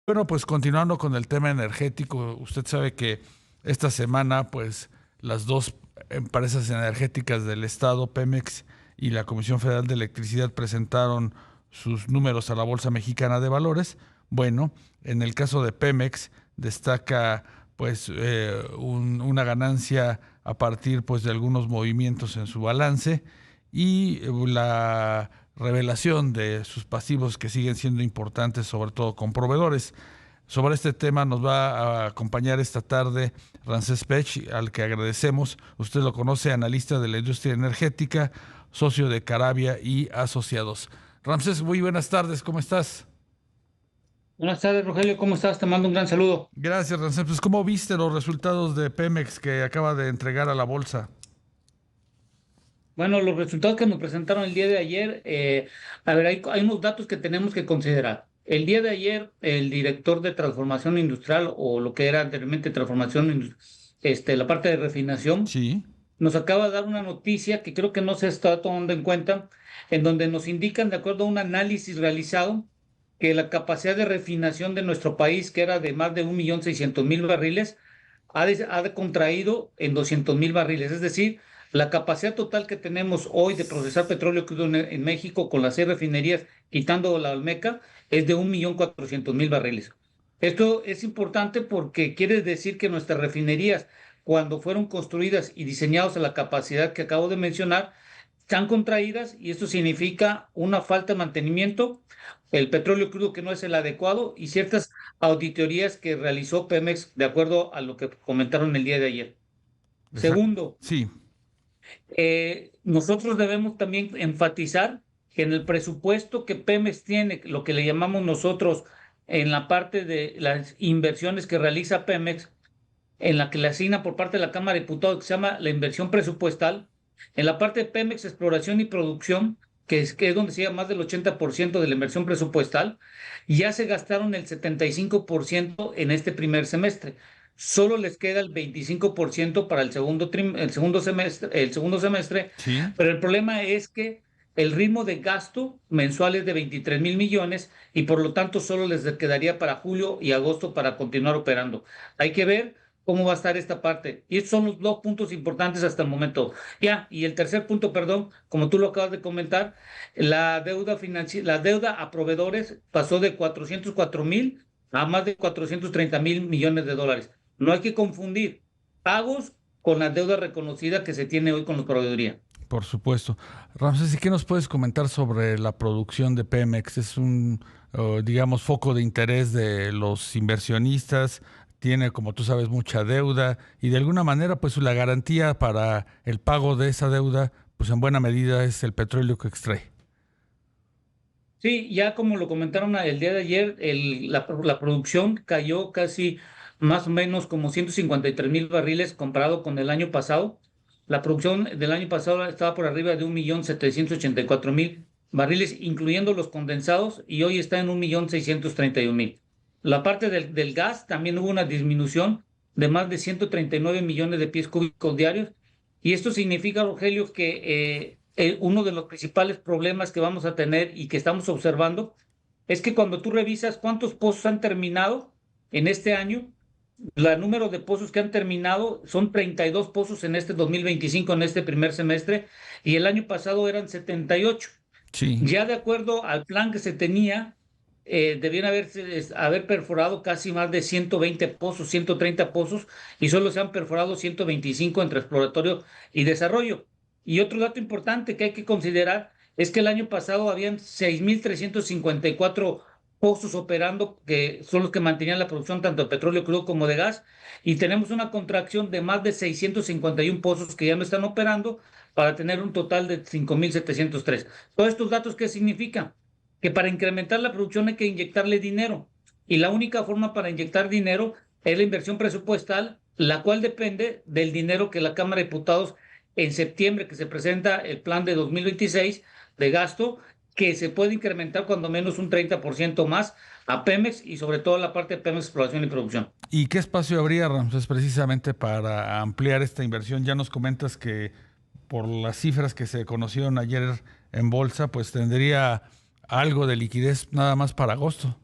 Bueno, pues continuando con el tema energético, usted sabe que esta semana, pues las dos empresas energéticas del Estado, Pemex y la Comisión Federal de Electricidad, presentaron sus números a la Bolsa Mexicana de Valores. Bueno, en el caso de Pemex destaca pues una ganancia a partir pues de algunos movimientos en su balance y la revelación de sus pasivos que siguen siendo importantes, sobre todo con proveedores. Sobre este tema nos va a acompañar esta tarde Ramsés Pech, al que agradecemos. Usted lo conoce, analista de la industria energética, socio de Carabia y Asociados. Ramsés, muy buenas tardes, ¿cómo estás? Buenas tardes, Rogelio, ¿cómo estás? Te mando un gran saludo. Gracias, Ramsés. Pues, ¿cómo viste los resultados de Pemex que acaba de entregar a la bolsa? Bueno, los resultados que nos presentaron el día de ayer, a ver, hay unos datos que tenemos que considerar. El día de ayer, el director de transformación industrial, o lo que era anteriormente la parte de refinación, Sí. nos acaba de dar una noticia que creo que no se está tomando en cuenta, en donde nos indican, de acuerdo a un análisis realizado, que la capacidad de refinación de nuestro país, que era de más de 1.600.000 barriles, ha contraído en 200.000 barriles. Es decir, la capacidad total que tenemos hoy de procesar petróleo crudo en México con las 6 refinerías, quitando la Olmeca, es de 1.400.000 barriles. Esto es importante porque quiere decir que nuestras refinerías, cuando fueron construidas y diseñadas a la capacidad que acabo de mencionar, están contraídas, y esto significa una falta de mantenimiento, el petróleo crudo que no es el adecuado y ciertas auditorías que realizó Pemex de acuerdo a lo que comentaron el día de ayer. Exacto. Segundo, Sí. nosotros debemos también enfatizar que en el presupuesto que Pemex tiene, lo que le llamamos nosotros en la parte de las inversiones que realiza Pemex, en la que le asigna por parte de la Cámara de Diputados, que se llama la inversión presupuestal, en la parte de Pemex Exploración y Producción, que es donde se lleva más del 80% de la inversión presupuestal, ya se gastaron el 75% en este primer semestre. Solo les queda el 25% para el segundo semestre, Sí. pero el problema es que el ritmo de gasto mensual es de 23.000 millones, y por lo tanto solo les quedaría para julio y agosto para continuar operando. Hay que ver cómo va a estar esta parte. Y estos son los dos puntos importantes hasta el momento. Ya, y el tercer punto, perdón, como tú lo acabas de comentar, la deuda a proveedores pasó de 404.000 a más de 430.000 millones de dólares. No hay que confundir pagos con la deuda reconocida que se tiene hoy con los proveeduría. Por supuesto. Ramsés, ¿y qué nos puedes comentar sobre la producción de Pemex? Es un, digamos, foco de interés de los inversionistas, tiene, como tú sabes, mucha deuda y de alguna manera, pues la garantía para el pago de esa deuda, pues en buena medida es el petróleo que extrae. Sí, ya como lo comentaron el día de ayer, la producción cayó casi más o menos como 153.000 barriles comparado con el año pasado. La producción del año pasado estaba por arriba de 1.784.000 barriles, incluyendo los condensados, y hoy está en 1.631.000. La parte del gas también hubo una disminución de más de 139 millones de pies cúbicos diarios, y esto significa, Rogelio, que uno de los principales problemas que vamos a tener y que estamos observando es que cuando tú revisas cuántos pozos han terminado en este año, el número de pozos que han terminado son 32 pozos en este 2025, en este primer semestre, y el año pasado eran 78. Sí. Ya de acuerdo al plan que se tenía, debían haber perforado casi más de 120 pozos, 130 pozos, y solo se han perforado 125 entre exploratorio y desarrollo. Y otro dato importante que hay que considerar es que el año pasado habían 6.354 pozos operando, que son los que mantenían la producción tanto de petróleo crudo como de gas, y tenemos una contracción de más de 651 pozos que ya no están operando, para tener un total de 5.703. Todos estos datos, ¿qué significan? Que para incrementar la producción hay que inyectarle dinero. Y la única forma para inyectar dinero es la inversión presupuestal, la cual depende del dinero que la Cámara de Diputados en septiembre, que se presenta el plan de 2026 de gasto, que se puede incrementar cuando menos un 30% más a Pemex, y sobre todo la parte de Pemex Exploración y Producción. ¿Y qué espacio habría, Ramsés, precisamente para ampliar esta inversión? Ya nos comentas que por las cifras que se conocieron ayer en bolsa, pues tendría algo de liquidez nada más para agosto.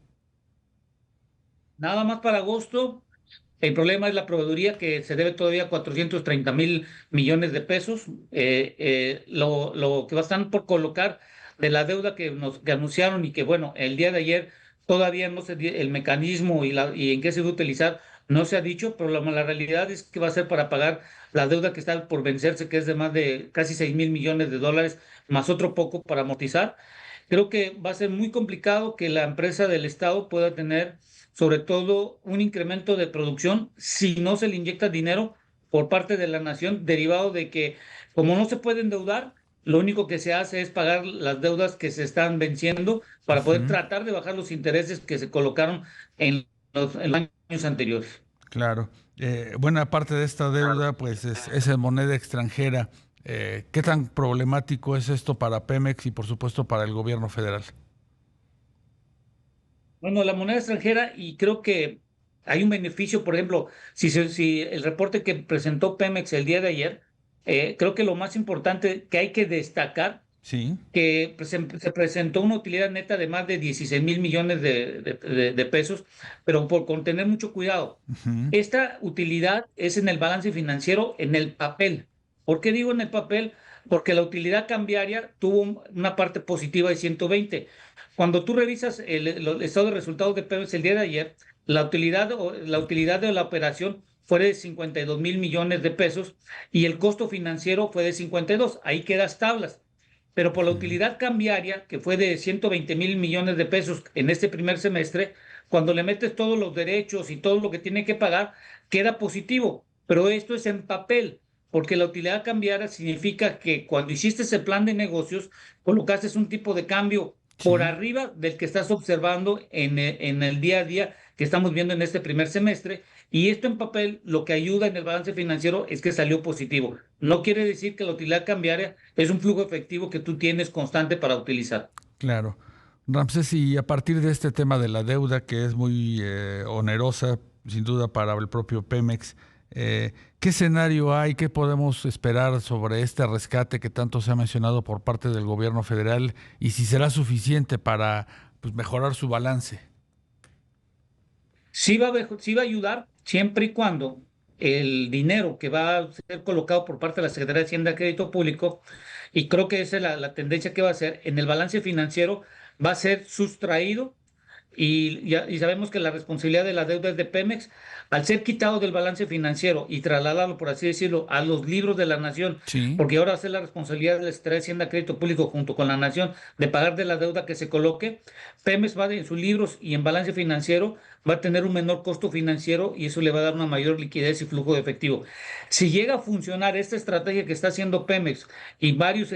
nada más para agosto. El problema es la proveeduría, que se debe todavía 430,000 millones de pesos. Lo que están por colocar de la deuda que anunciaron, y que, bueno, el día de ayer todavía no se el mecanismo y en qué se va a utilizar, no se ha dicho, pero la realidad es que va a ser para pagar la deuda que está por vencerse, que es de más de casi 6,000 millones de dólares, más otro poco para amortizar. Creo que va a ser muy complicado que la empresa del Estado pueda tener, sobre todo, un incremento de producción si no se le inyecta dinero por parte de la nación, derivado de que, como no se puede endeudar, lo único que se hace es pagar las deudas que se están venciendo para poder Ujú. tratar de bajar los intereses que se colocaron en los años anteriores. Claro. Buena parte de esta deuda pues es en moneda extranjera. ¿Qué tan problemático es esto para Pemex y por supuesto para el gobierno federal? Bueno, la moneda extranjera, y creo que hay un beneficio. Por ejemplo, si el reporte que presentó Pemex el día de ayer, creo que lo más importante que hay que destacar, Sí. que se presentó una utilidad neta de más de 16,000 millones de pesos, pero con tener mucho cuidado. Ujú. Esta utilidad es en el balance financiero, en el papel. ¿Por qué digo en el papel? Porque la utilidad cambiaria tuvo una parte positiva de 120. Cuando tú revisas el estado de resultados de Pemex el día de ayer, la utilidad de la operación fue de 52,000 millones de pesos y el costo financiero fue de 52. Ahí quedas tablas. Pero por la Ujú. utilidad cambiaria, que fue de 120,000 millones de pesos en este primer semestre, cuando le metes todos los derechos y todo lo que tiene que pagar, queda positivo. Pero esto es en papel, porque la utilidad cambiaria significa que cuando hiciste ese plan de negocios, colocaste un tipo de cambio por Sí. arriba del que estás observando en el día a día que estamos viendo en este primer semestre. Y esto en papel lo que ayuda en el balance financiero es que salió positivo. No quiere decir que la utilidad cambiaria es un flujo efectivo que tú tienes constante para utilizar. Claro. Ramsés, y a partir de este tema de la deuda, que es muy onerosa, sin duda, para el propio Pemex, ¿qué escenario hay? ¿Qué podemos esperar sobre este rescate que tanto se ha mencionado por parte del gobierno federal? Y si será suficiente para pues, mejorar su balance. Sí va a ayudar siempre y cuando el dinero que va a ser colocado por parte de la Secretaría de Hacienda y Crédito Público, y creo que esa es la tendencia que va a ser en el balance financiero, va a ser sustraído. Y sabemos que la responsabilidad de la deuda es de Pemex. Al ser quitado del balance financiero y trasladarlo, por así decirlo, a los libros de la nación, Sí. porque ahora va a ser la responsabilidad de la Secretaría de Hacienda Crédito Público junto con la nación de pagar de la deuda que se coloque, Pemex va en sus libros y en balance financiero va a tener un menor costo financiero, y eso le va a dar una mayor liquidez y flujo de efectivo. Si llega a funcionar esta estrategia que está haciendo Pemex, y varios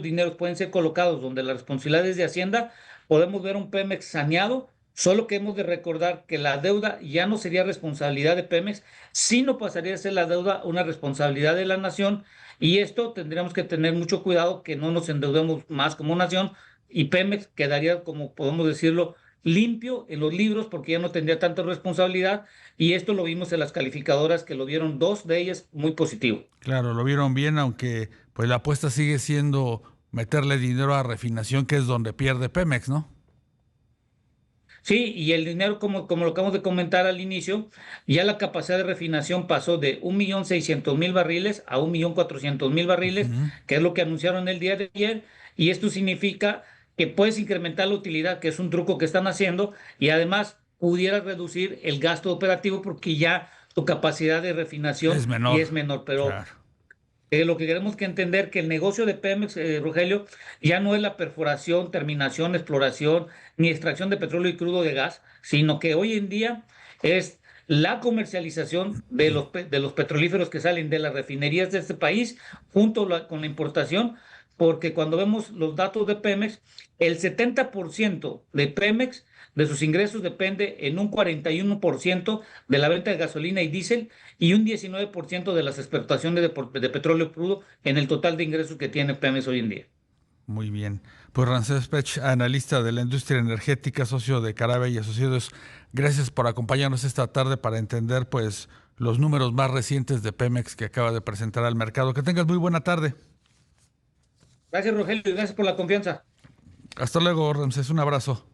dineros pueden ser colocados donde la responsabilidad es de Hacienda, podemos ver un Pemex saneado. Solo que hemos de recordar que la deuda ya no sería responsabilidad de Pemex, sino pasaría a ser la deuda una responsabilidad de la nación, y esto tendríamos que tener mucho cuidado que no nos endeudemos más como nación, y Pemex quedaría, como podemos decirlo, limpio en los libros porque ya no tendría tanta responsabilidad, y esto lo vimos en las calificadoras, que lo vieron dos de ellas muy positivo. Claro, lo vieron bien, aunque pues la apuesta sigue siendo meterle dinero a refinación, que es donde pierde Pemex, ¿no? Sí, y el dinero, como lo acabamos de comentar al inicio, ya la capacidad de refinación pasó de 1,600,000 barriles a 1,400,000 barriles, Ujú. que es lo que anunciaron el día de ayer, y esto significa que puedes incrementar la utilidad, que es un truco que están haciendo, y además pudieras reducir el gasto operativo porque ya tu capacidad de refinación Es ya menor, es menor. Pero claro. lo que queremos que entender que el negocio de Pemex, Rogelio, ya no es la perforación, terminación, exploración ni extracción de petróleo y crudo de gas, sino que hoy en día es la comercialización de los petrolíferos que salen de las refinerías de este país, junto con la importación, porque cuando vemos los datos de Pemex, el 70% de Pemex, de sus ingresos, depende en un 41% de la venta de gasolina y diésel, y un 19% de las exportaciones de petróleo crudo en el total de ingresos que tiene Pemex hoy en día. Muy bien. Pues Ramsés Pech, analista de la industria energética, socio de Carabia y Asociados, gracias por acompañarnos esta tarde para entender pues los números más recientes de Pemex que acaba de presentar al mercado. Que tengas muy buena tarde. Gracias, Rogelio, y gracias por la confianza. Hasta luego, Ramsés. Un abrazo.